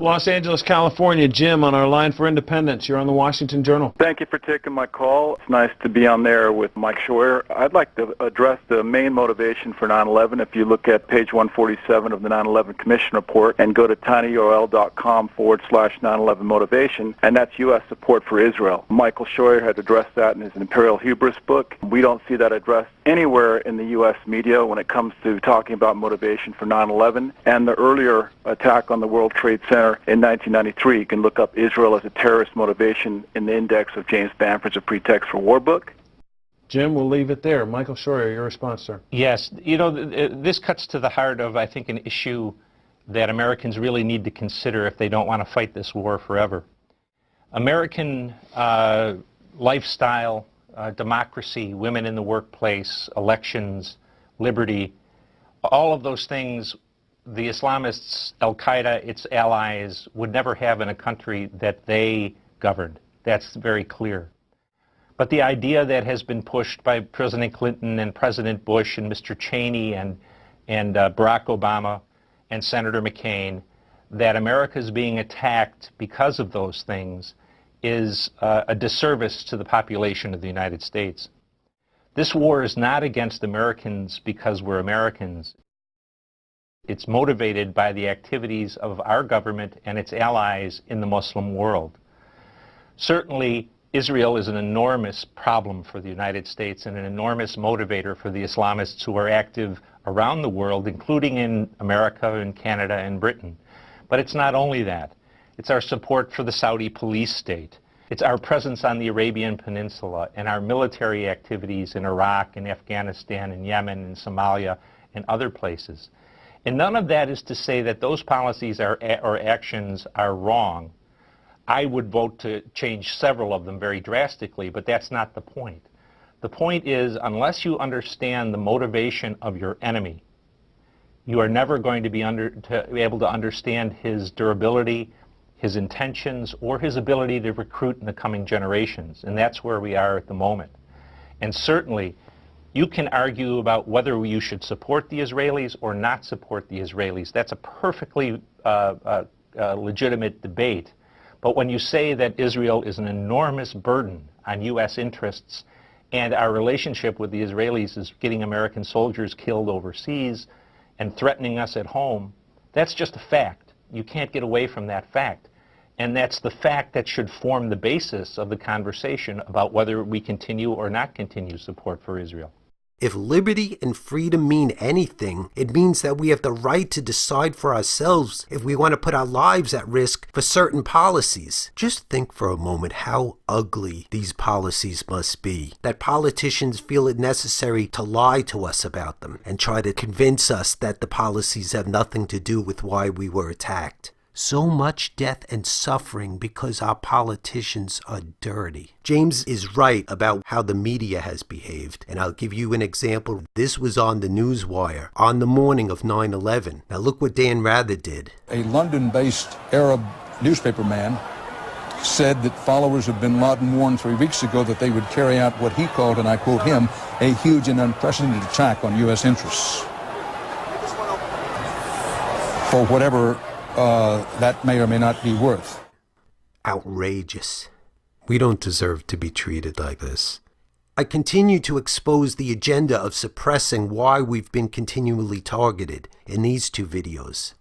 Los Angeles, California. Jim, on our line for independence. You're on the Washington Journal. Thank you for taking my call. It's nice to be on there with Mike Scheuer. I'd like to address the main motivation for 9/11. If you look at page 147 of the 9/11 Commission Report and go to tinyurl.com/9/11 motivation, and that's U.S. support for Israel. Michael Scheuer had addressed that in his Imperial Hubris book. We don't see that addressed anywhere in the U.S. media when it comes to talking about motivation for 9/11 and the earlier attack on the World Trade Center in 1993. You can look up Israel as a terrorist motivation in the index of James Bamford's A Pretext for War book. Jim, we'll leave it there. Michael Scheuer, your response, sir. Yes, you know, this cuts to the heart of, I think, an issue that Americans really need to consider if they don't want to fight this war forever. American lifestyle, democracy, women in the workplace, elections, liberty, all of those things the Islamists, Al-Qaeda, its allies, would never have in a country that they governed. That's very clear. But the idea that has been pushed by President Clinton and President Bush and Mr. Cheney and Barack Obama and Senator McCain, that America is being attacked because of those things, is a disservice to the population of the United States. This war is not against Americans because we're Americans. It's motivated by the activities of our government and its allies in the Muslim world. Certainly, Israel is an enormous problem for the United States and an enormous motivator for the Islamists who are active around the world, including in America and Canada and Britain. But it's not only that. It's our support for the Saudi police state. It's our presence on the Arabian Peninsula and our military activities in Iraq and Afghanistan and Yemen and Somalia and other places. And none of that is to say that those policies or actions are wrong. I would vote to change several of them very drastically, but that's not the point. The point is, unless you understand the motivation of your enemy, you are never going to be able to understand his durability, his intentions, or his ability to recruit in the coming generations. And that's where we are at the moment. And certainly, you can argue about whether you should support the Israelis or not support the Israelis. That's a perfectly legitimate debate. But when you say that Israel is an enormous burden on U.S. interests and our relationship with the Israelis is getting American soldiers killed overseas and threatening us at home, that's just a fact. You can't get away from that fact. And that's the fact that should form the basis of the conversation about whether we continue or not continue support for Israel. If liberty and freedom mean anything, it means that we have the right to decide for ourselves if we want to put our lives at risk for certain policies. Just think for a moment how ugly these policies must be, that politicians feel it necessary to lie to us about them and try to convince us that the policies have nothing to do with why we were attacked. So much death and suffering because our politicians are dirty. James is right about how the media has behaved, and I'll give you an example. This was on the Newswire on the morning of 9/11. Now look what Dan Rather did. A London-based Arab newspaperman said that followers of bin Laden warned 3 weeks ago that they would carry out what he called, and I quote him, a huge and unprecedented attack on U.S. interests. For whatever that may or may not be worth. Outrageous. We don't deserve to be treated like this. I continue to expose the agenda of suppressing why we've been continually targeted in these two videos.